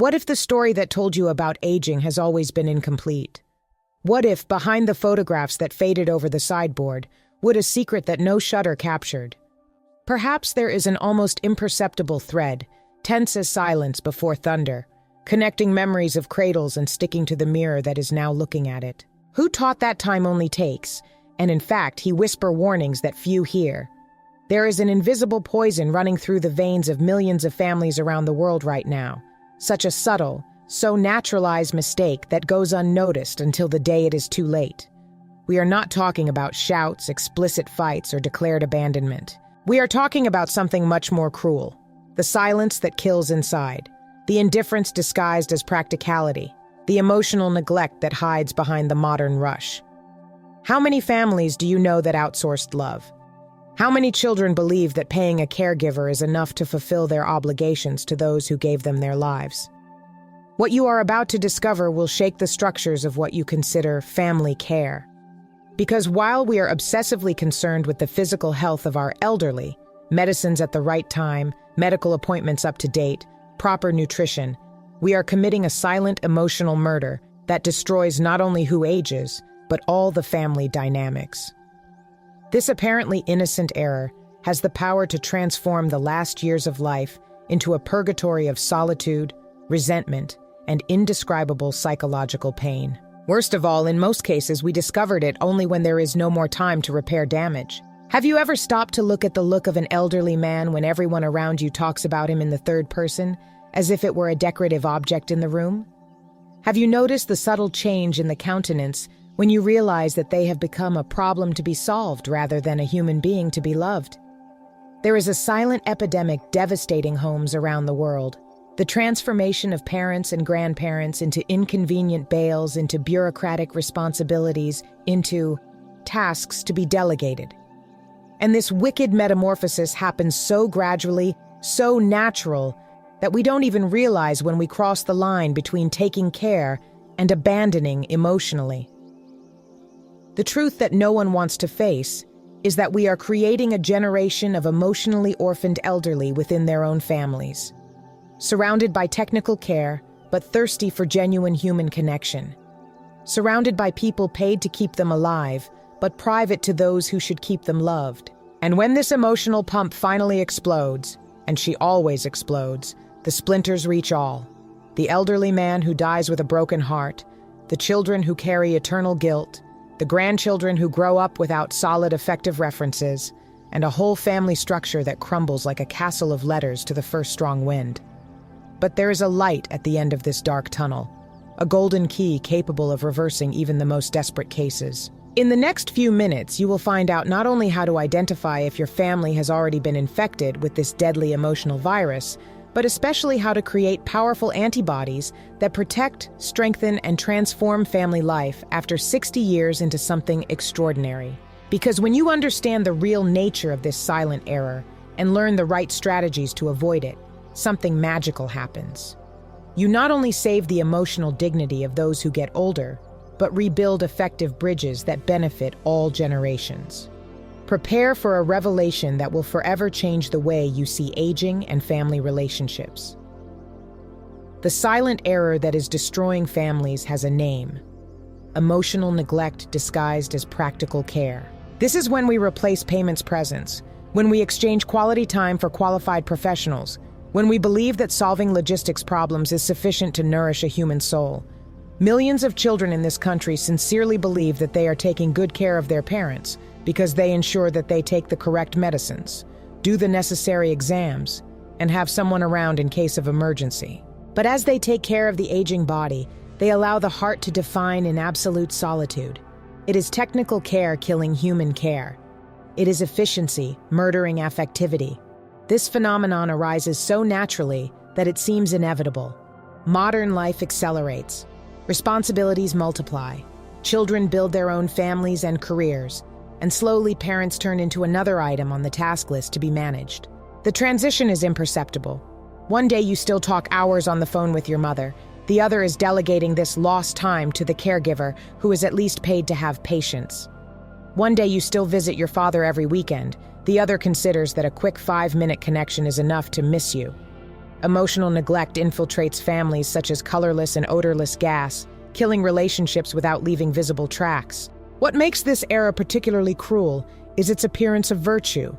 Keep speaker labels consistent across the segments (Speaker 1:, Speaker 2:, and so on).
Speaker 1: What if the story that told you about aging has always been incomplete? What if, behind the photographs that faded over the sideboard, would a secret that no shutter captured? Perhaps there is an almost imperceptible thread, tense as silence before thunder, connecting memories of cradles and sticking to the mirror that is now looking at it. Who taught that time only takes? And in fact, he whisper warnings that few hear. There is an invisible poison running through the veins of millions of families around the world right now. Such a subtle, so naturalized mistake that goes unnoticed until the day it is too late. We are not talking about shouts, explicit fights, or declared abandonment. We are talking about something much more cruel. The silence that kills inside. The indifference disguised as practicality. The emotional neglect that hides behind the modern rush. How many families do you know that outsourced love? How many children believe that paying a caregiver is enough to fulfill their obligations to those who gave them their lives? What you are about to discover will shake the structures of what you consider family care. Because while we are obsessively concerned with the physical health of our elderly, medicines at the right time, medical appointments up to date, proper nutrition, we are committing a silent emotional murder that destroys not only who ages, but all the family dynamics. This apparently innocent error has the power to transform the last years of life into a purgatory of solitude, resentment, and indescribable psychological pain. Worst of all, in most cases, we discovered it only when there is no more time to repair damage. Have you ever stopped to look at the look of an elderly man when everyone around you talks about him in the third person, as if it were a decorative object in the room? Have you noticed the subtle change in the countenance when you realize that they have become a problem to be solved rather than a human being to be loved? There is a silent epidemic devastating homes around the world. The transformation of parents and grandparents into inconvenient bales, into bureaucratic responsibilities, into tasks to be delegated. And this wicked metamorphosis happens so gradually, so natural, that we don't even realize when we cross the line between taking care and abandoning emotionally. The truth that no one wants to face is that we are creating a generation of emotionally orphaned elderly within their own families, surrounded by technical care, but thirsty for genuine human connection, surrounded by people paid to keep them alive, but private to those who should keep them loved. And when this emotional pump finally explodes, and she always explodes, the splinters reach all. The elderly man who dies with a broken heart, the children who carry eternal guilt, the grandchildren who grow up without solid, effective references, and a whole family structure that crumbles like a castle of letters to the first strong wind. But there is a light at the end of this dark tunnel, a golden key capable of reversing even the most desperate cases. In the next few minutes, you will find out not only how to identify if your family has already been infected with this deadly emotional virus, but especially how to create powerful antibodies that protect, strengthen, and transform family life after 60 years into something extraordinary. Because when you understand the real nature of this silent error and learn the right strategies to avoid it, something magical happens. You not only save the emotional dignity of those who get older, but rebuild effective bridges that benefit all generations. Prepare for a revelation that will forever change the way you see aging and family relationships. The silent error that is destroying families has a name: emotional neglect disguised as practical care. This is when we replace payments presents, when we exchange quality time for qualified professionals, when we believe that solving logistics problems is sufficient to nourish a human soul. Millions of children in this country sincerely believe that they are taking good care of their parents because they ensure that they take the correct medicines, do the necessary exams, and have someone around in case of emergency. But as they take care of the aging body, they allow the heart to define in absolute solitude. It is technical care killing human care. It is efficiency murdering affectivity. This phenomenon arises so naturally that it seems inevitable. Modern life accelerates. Responsibilities multiply. Children build their own families and careers, and slowly parents turn into another item on the task list to be managed. The transition is imperceptible. One day you still talk hours on the phone with your mother. The other is delegating this lost time to the caregiver who is at least paid to have patience. One day you still visit your father every weekend. The other considers that a quick 5-minute connection is enough to miss you. Emotional neglect infiltrates families such as colorless and odorless gas, killing relationships without leaving visible tracks. What makes this era particularly cruel is its appearance of virtue.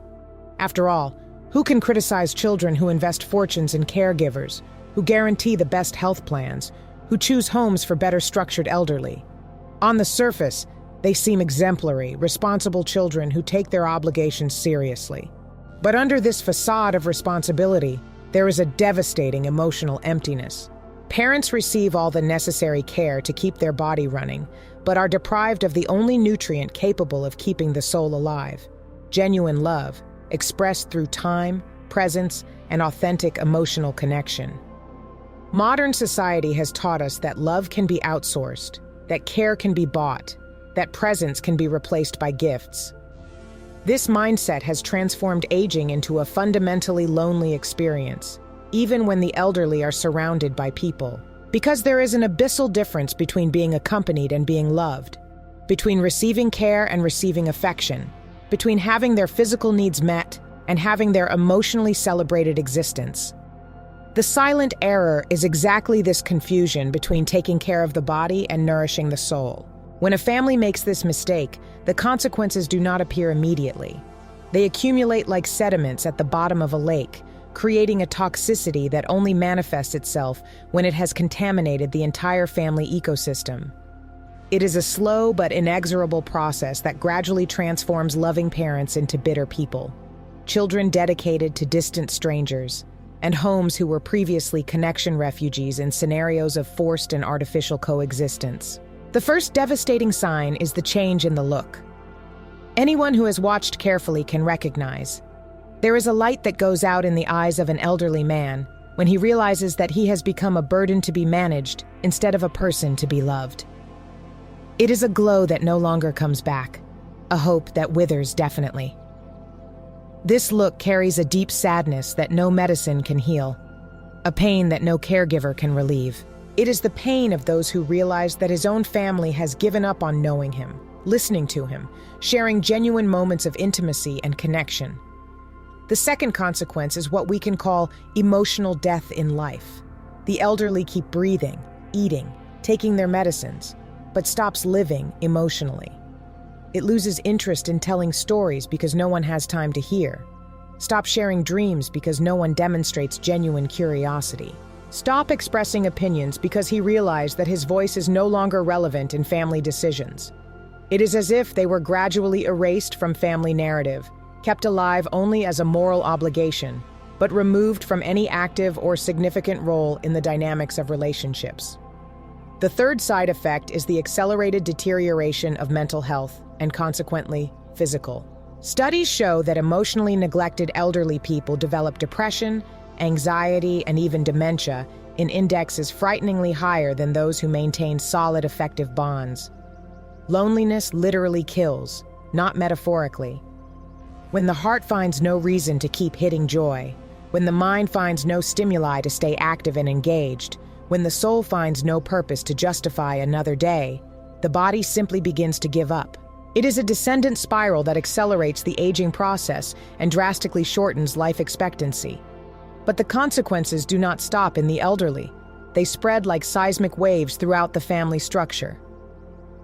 Speaker 1: After all, who can criticize children who invest fortunes in caregivers, who guarantee the best health plans, who choose homes for better structured elderly? On the surface, they seem exemplary, responsible children who take their obligations seriously. But under this facade of responsibility, there is a devastating emotional emptiness. Parents receive all the necessary care to keep their body running, but are deprived of the only nutrient capable of keeping the soul alive: genuine love, expressed through time, presence, and authentic emotional connection. Modern society has taught us that love can be outsourced, that care can be bought, that presence can be replaced by gifts. This mindset has transformed aging into a fundamentally lonely experience, even when the elderly are surrounded by people. Because there is an abyssal difference between being accompanied and being loved, between receiving care and receiving affection, between having their physical needs met and having their emotionally celebrated existence. The silent error is exactly this confusion between taking care of the body and nourishing the soul. When a family makes this mistake, the consequences do not appear immediately. They accumulate like sediments at the bottom of a lake, creating a toxicity that only manifests itself when it has contaminated the entire family ecosystem. It is a slow but inexorable process that gradually transforms loving parents into bitter people, children dedicated to distant strangers, and homes who were previously connection refugees in scenarios of forced and artificial coexistence. The first devastating sign is the change in the look. Anyone who has watched carefully can recognize there is a light that goes out in the eyes of an elderly man when he realizes that he has become a burden to be managed instead of a person to be loved. It is a glow that no longer comes back, a hope that withers definitely. This look carries a deep sadness that no medicine can heal, a pain that no caregiver can relieve. It is the pain of those who realize that his own family has given up on knowing him, listening to him, sharing genuine moments of intimacy and connection. The second consequence is what we can call emotional death in life. The elderly keep breathing, eating, taking their medicines, but stops living emotionally. It loses interest in telling stories because no one has time to hear. Stop sharing dreams because no one demonstrates genuine curiosity. Stop expressing opinions because he realized that his voice is no longer relevant in family decisions. It is as if they were gradually erased from family narrative, kept alive only as a moral obligation, but removed from any active or significant role in the dynamics of relationships. The third side effect is the accelerated deterioration of mental health and consequently, physical. Studies show that emotionally neglected elderly people develop depression, anxiety, and even dementia in indexes frighteningly higher than those who maintain solid, effective bonds. Loneliness literally kills, not metaphorically. When the heart finds no reason to keep hitting joy, when the mind finds no stimuli to stay active and engaged, when the soul finds no purpose to justify another day, the body simply begins to give up. It is a descendant spiral that accelerates the aging process and drastically shortens life expectancy. But the consequences do not stop in the elderly. They spread like seismic waves throughout the family structure.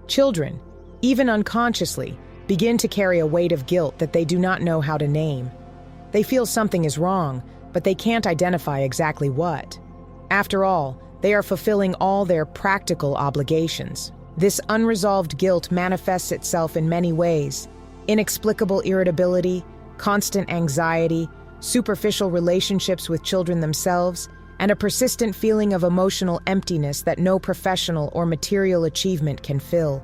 Speaker 1: Children, even unconsciously, begin to carry a weight of guilt that they do not know how to name. They feel something is wrong, but they can't identify exactly what. After all, they are fulfilling all their practical obligations. This unresolved guilt manifests itself in many ways: inexplicable irritability, constant anxiety, superficial relationships with children themselves, and a persistent feeling of emotional emptiness that no professional or material achievement can fill.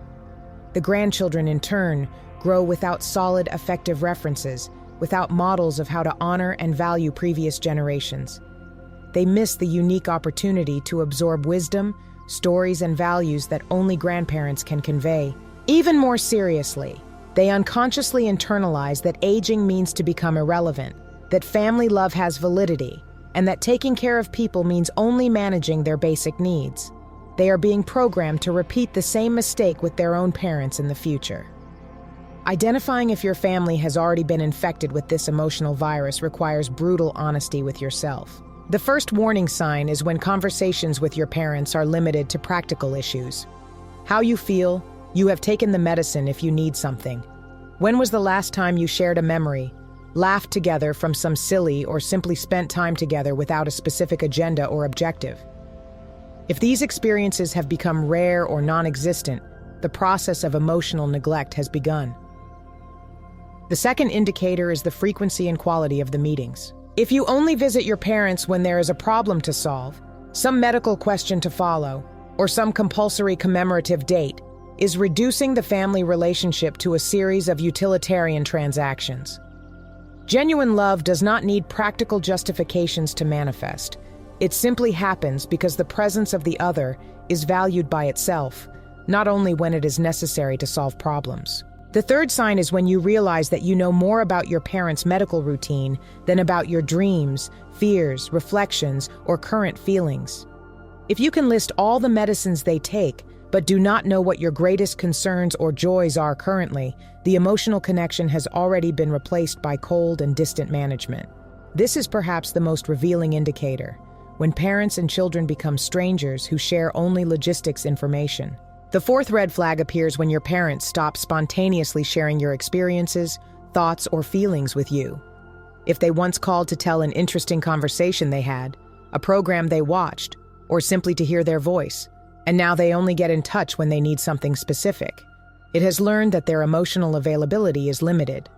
Speaker 1: The grandchildren, in turn, grow without solid, effective references, without models of how to honor and value previous generations. They miss the unique opportunity to absorb wisdom, stories, and values that only grandparents can convey. Even more seriously, they unconsciously internalize that aging means to become irrelevant, that family love has validity, and that taking care of people means only managing their basic needs. They are being programmed to repeat the same mistake with their own parents in the future. Identifying if your family has already been infected with this emotional virus requires brutal honesty with yourself. The first warning sign is when conversations with your parents are limited to practical issues. How you feel, you have taken the medicine if you need something. When was the last time you shared a memory, laughed together from some silly, or simply spent time together without a specific agenda or objective? If these experiences have become rare or non-existent, the process of emotional neglect has begun. The second indicator is the frequency and quality of the meetings. If you only visit your parents when there is a problem to solve, some medical question to follow, or some compulsory commemorative date, is reducing the family relationship to a series of utilitarian transactions. Genuine love does not need practical justifications to manifest. It simply happens because the presence of the other is valued by itself, not only when it is necessary to solve problems. The third sign is when you realize that you know more about your parents' medical routine than about your dreams, fears, reflections, or current feelings. If you can list all the medicines they take, but do not know what your greatest concerns or joys are currently, the emotional connection has already been replaced by cold and distant management. This is perhaps the most revealing indicator, when parents and children become strangers who share only logistics information. The fourth red flag appears when your parents stop spontaneously sharing your experiences, thoughts, or feelings with you. If they once called to tell an interesting conversation they had, a program they watched, or simply to hear their voice, and now they only get in touch when they need something specific, it has learned that their emotional availability is limited.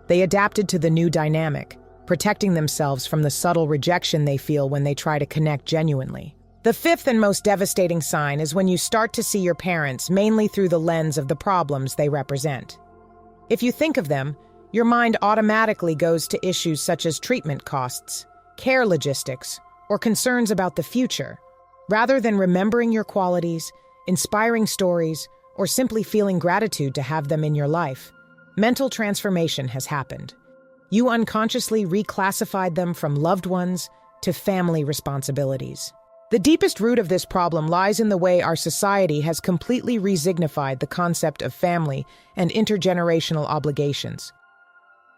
Speaker 1: They adapted to the new dynamic, protecting themselves from the subtle rejection they feel when they try to connect genuinely. The fifth and most devastating sign is when you start to see your parents mainly through the lens of the problems they represent. If you think of them, your mind automatically goes to issues such as treatment costs, care logistics, or concerns about the future, rather than remembering your qualities, inspiring stories, or simply feeling gratitude to have them in your life. Mental transformation has happened. You unconsciously reclassified them from loved ones to family responsibilities. The deepest root of this problem lies in the way our society has completely resignified the concept of family and intergenerational obligations.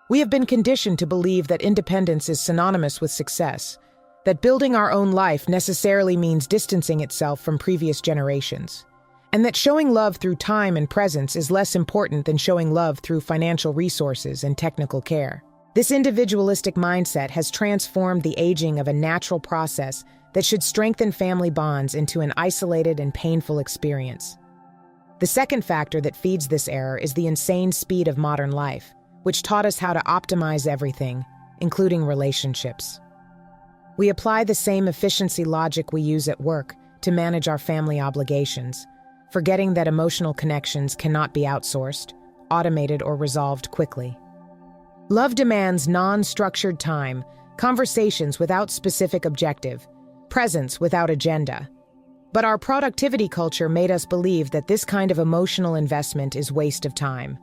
Speaker 1: We have been conditioned to believe that independence is synonymous with success, that building our own life necessarily means distancing itself from previous generations, and that showing love through time and presence is less important than showing love through financial resources and technical care. This individualistic mindset has transformed the aging of a natural process that should strengthen family bonds into an isolated and painful experience. The second factor that feeds this error is the insane speed of modern life, which taught us how to optimize everything, including relationships. We apply the same efficiency logic we use at work to manage our family obligations, forgetting that emotional connections cannot be outsourced, automated, or resolved quickly. Love demands non-structured time, conversations without specific objective, presence without agenda. But our productivity culture made us believe that this kind of emotional investment is waste of time.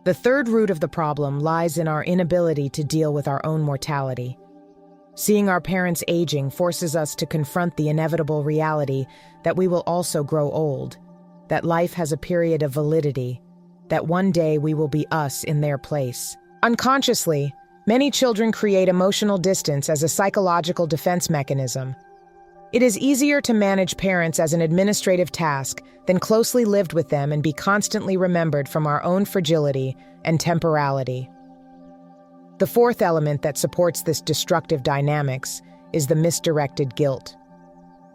Speaker 1: The third root of the problem lies in our inability to deal with our own mortality. Seeing our parents aging forces us to confront the inevitable reality that we will also grow old, that life has a period of validity, that one day we will be us in their place. Unconsciously, many children create emotional distance as a psychological defense mechanism. It is easier to manage parents as an administrative task than closely lived with them and be constantly remembered from our own fragility and temporality. The fourth element that supports this destructive dynamics is the misdirected guilt.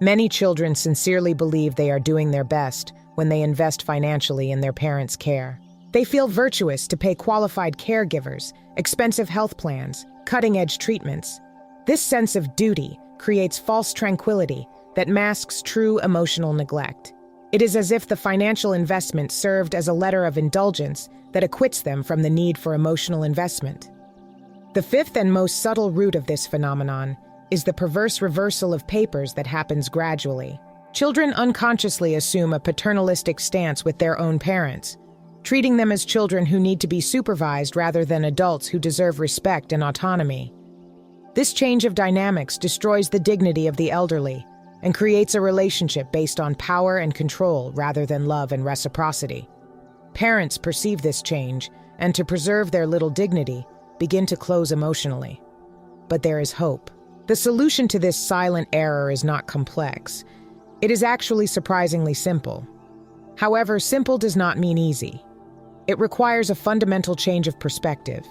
Speaker 1: Many children sincerely believe they are doing their best when they invest financially in their parents' care. They feel virtuous to pay qualified caregivers, expensive health plans, cutting-edge treatments. This sense of duty creates false tranquility that masks true emotional neglect. It is as if the financial investment served as a letter of indulgence that acquits them from the need for emotional investment. The fifth and most subtle root of this phenomenon is the perverse reversal of papers that happens gradually. Children unconsciously assume a paternalistic stance with their own parents, treating them as children who need to be supervised rather than adults who deserve respect and autonomy. This change of dynamics destroys the dignity of the elderly and creates a relationship based on power and control rather than love and reciprocity. Parents perceive this change and, to preserve their little dignity, begin to close emotionally. But there is hope. The solution to this silent error is not complex. It is actually surprisingly simple. However, simple does not mean easy. It requires a fundamental change of perspective,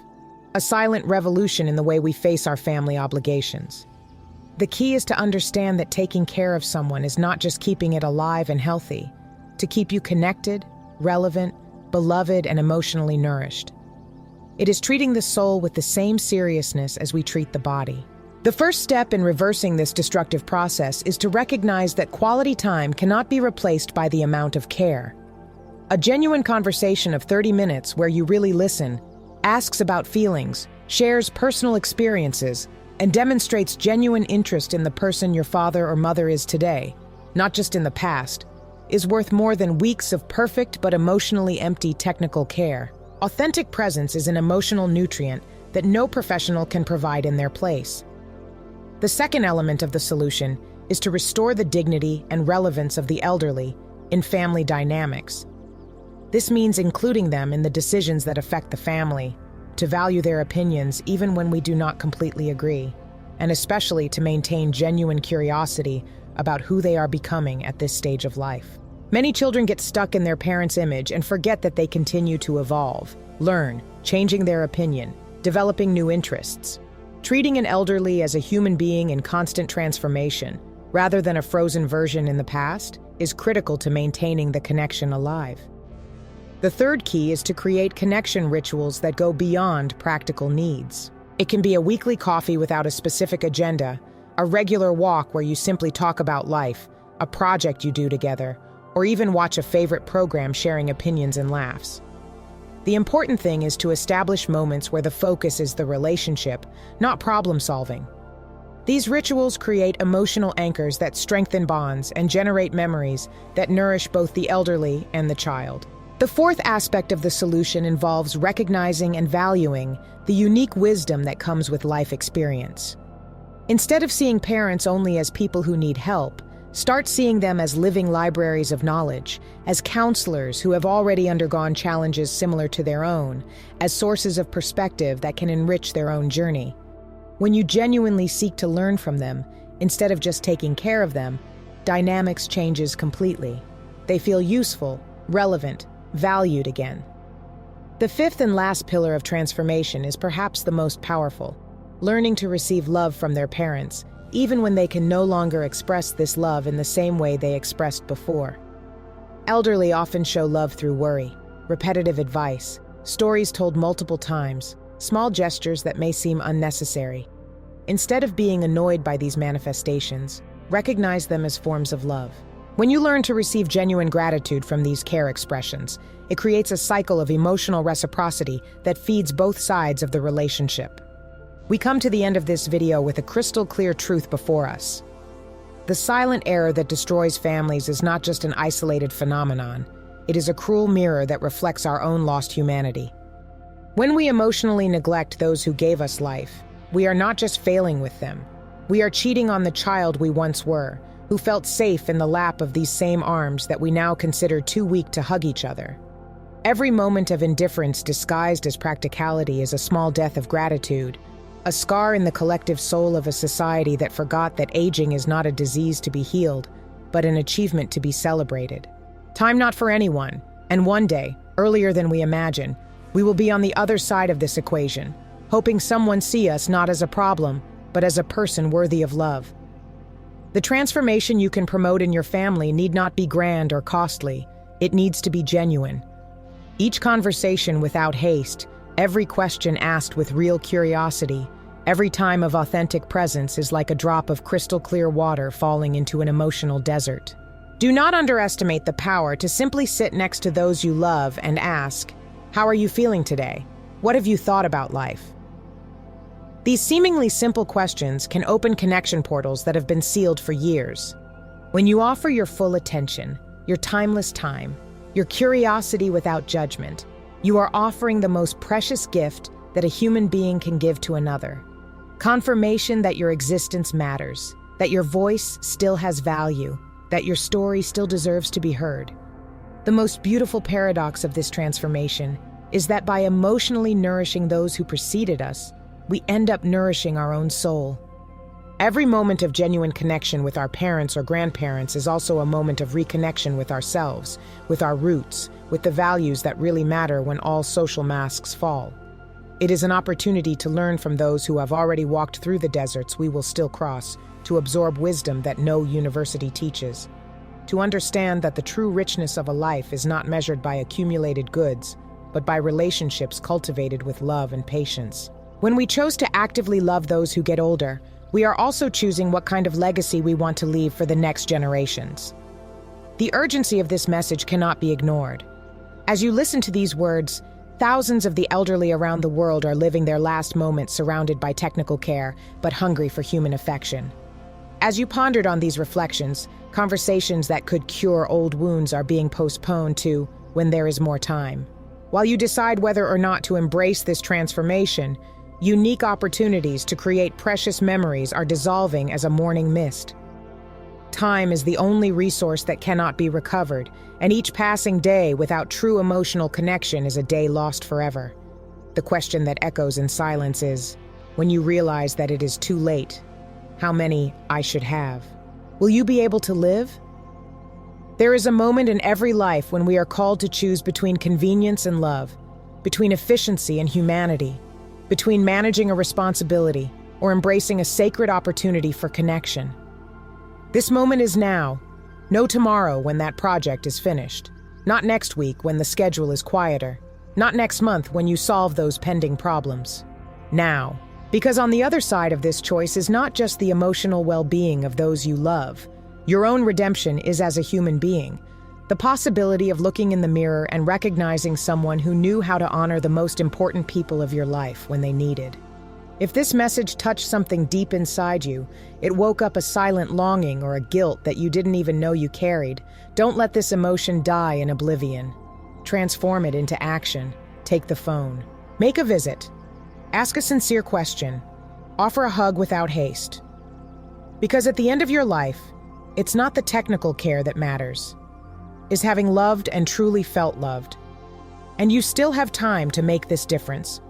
Speaker 1: a silent revolution in the way we face our family obligations. The key is to understand that taking care of someone is not just keeping it alive and healthy, to keep you connected, relevant, beloved, and emotionally nourished. It is treating the soul with the same seriousness as we treat the body. The first step in reversing this destructive process is to recognize that quality time cannot be replaced by the amount of care. A genuine conversation of 30 minutes where you really listen, asks about feelings, shares personal experiences, and demonstrates genuine interest in the person your father or mother is today, not just in the past, is worth more than weeks of perfect but emotionally empty technical care. Authentic presence is an emotional nutrient that no professional can provide in their place. The second element of the solution is to restore the dignity and relevance of the elderly in family dynamics. This means including them in the decisions that affect the family, to value their opinions even when we do not completely agree, and especially to maintain genuine curiosity about who they are becoming at this stage of life. Many children get stuck in their parents' image and forget that they continue to evolve, learn, changing their opinion, developing new interests. Treating an elderly as a human being in constant transformation, rather than a frozen version in the past, is critical to maintaining the connection alive. The third key is to create connection rituals that go beyond practical needs. It can be a weekly coffee without a specific agenda, a regular walk where you simply talk about life, a project you do together, or even watch a favorite program sharing opinions and laughs. The important thing is to establish moments where the focus is the relationship, not problem solving. These rituals create emotional anchors that strengthen bonds and generate memories that nourish both the elderly and the child. The fourth aspect of the solution involves recognizing and valuing the unique wisdom that comes with life experience. Instead of seeing parents only as people who need help, start seeing them as living libraries of knowledge, as counselors who have already undergone challenges similar to their own, as sources of perspective that can enrich their own journey. When you genuinely seek to learn from them, instead of just taking care of them, dynamics changes completely. They feel useful, relevant, valued again. The fifth and last pillar of transformation is perhaps the most powerful: learning to receive love from their parents, even when they can no longer express this love in the same way they expressed before. Elderly often show love through worry, repetitive advice, stories told multiple times, small gestures that may seem unnecessary. Instead of being annoyed by these manifestations, recognize them as forms of love. When you learn to receive genuine gratitude from these care expressions, it creates a cycle of emotional reciprocity that feeds both sides of the relationship. We come to the end of this video with a crystal clear truth before us. The silent error that destroys families is not just an isolated phenomenon. It is a cruel mirror that reflects our own lost humanity. When we emotionally neglect those who gave us life, we are not just failing with them. We are cheating on the child we once were, who felt safe in the lap of these same arms that we now consider too weak to hug each other. Every moment of indifference disguised as practicality is a small death of gratitude, a scar in the collective soul of a society that forgot that aging is not a disease to be healed, but an achievement to be celebrated. Time not for anyone, and one day, earlier than we imagine, we will be on the other side of this equation, hoping someone see us not as a problem, but as a person worthy of love. The transformation you can promote in your family need not be grand or costly. It needs to be genuine. Each conversation without haste, every question asked with real curiosity, every time of authentic presence is like a drop of crystal clear water falling into an emotional desert. Do not underestimate the power to simply sit next to those you love and ask, "How are you feeling today? What have you thought about life?" These seemingly simple questions can open connection portals that have been sealed for years. When you offer your full attention, your timeless time, your curiosity without judgment, you are offering the most precious gift that a human being can give to another. Confirmation that your existence matters, that your voice still has value, that your story still deserves to be heard. The most beautiful paradox of this transformation is that by emotionally nourishing those who preceded us, we end up nourishing our own soul. Every moment of genuine connection with our parents or grandparents is also a moment of reconnection with ourselves, with our roots, with the values that really matter when all social masks fall. It is an opportunity to learn from those who have already walked through the deserts we will still cross, to absorb wisdom that no university teaches, to understand that the true richness of a life is not measured by accumulated goods, but by relationships cultivated with love and patience. When we chose to actively love those who get older, we are also choosing what kind of legacy we want to leave for the next generations. The urgency of this message cannot be ignored. As you listen to these words, thousands of the elderly around the world are living their last moments surrounded by technical care, but hungry for human affection. As you pondered on these reflections, conversations that could cure old wounds are being postponed to when there is more time. While you decide whether or not to embrace this transformation, unique opportunities to create precious memories are dissolving as a morning mist. Time is the only resource that cannot be recovered, and each passing day without true emotional connection is a day lost forever. The question that echoes in silence is, when you realize that it is too late, how many I should have? Will you be able to live? There is a moment in every life when we are called to choose between convenience and love, between efficiency and humanity, between managing a responsibility or embracing a sacred opportunity for connection. This moment is now, no tomorrow when that project is finished, not next week when the schedule is quieter, not next month when you solve those pending problems. Now, because on the other side of this choice is not just the emotional well-being of those you love, your own redemption is as a human being, the possibility of looking in the mirror and recognizing someone who knew how to honor the most important people of your life when they needed. If this message touched something deep inside you, it woke up a silent longing or a guilt that you didn't even know you carried, don't let this emotion die in oblivion. Transform it into action. Take the phone. Make a visit. Ask a sincere question. Offer a hug without haste. Because at the end of your life, it's not the technical care that matters. Is having loved and truly felt loved. And you still have time to make this difference.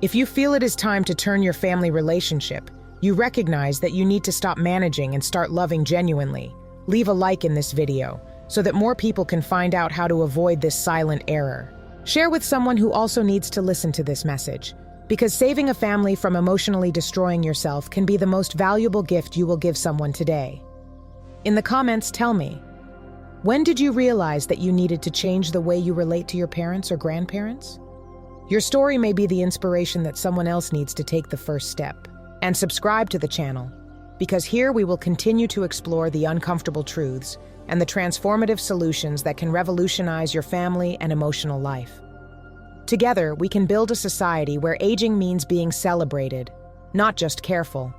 Speaker 1: If you feel it is time to turn your family relationship, you recognize that you need to stop managing and start loving genuinely. Leave a like in this video so that more people can find out how to avoid this silent error. Share with someone who also needs to listen to this message, because saving a family from emotionally destroying yourself can be the most valuable gift you will give someone today. In the comments, tell me, when did you realize that you needed to change the way you relate to your parents or grandparents? Your story may be the inspiration that someone else needs to take the first step. And subscribe to the channel, because here we will continue to explore the uncomfortable truths and the transformative solutions that can revolutionize your family and emotional life. Together, we can build a society where aging means being celebrated, not just careful.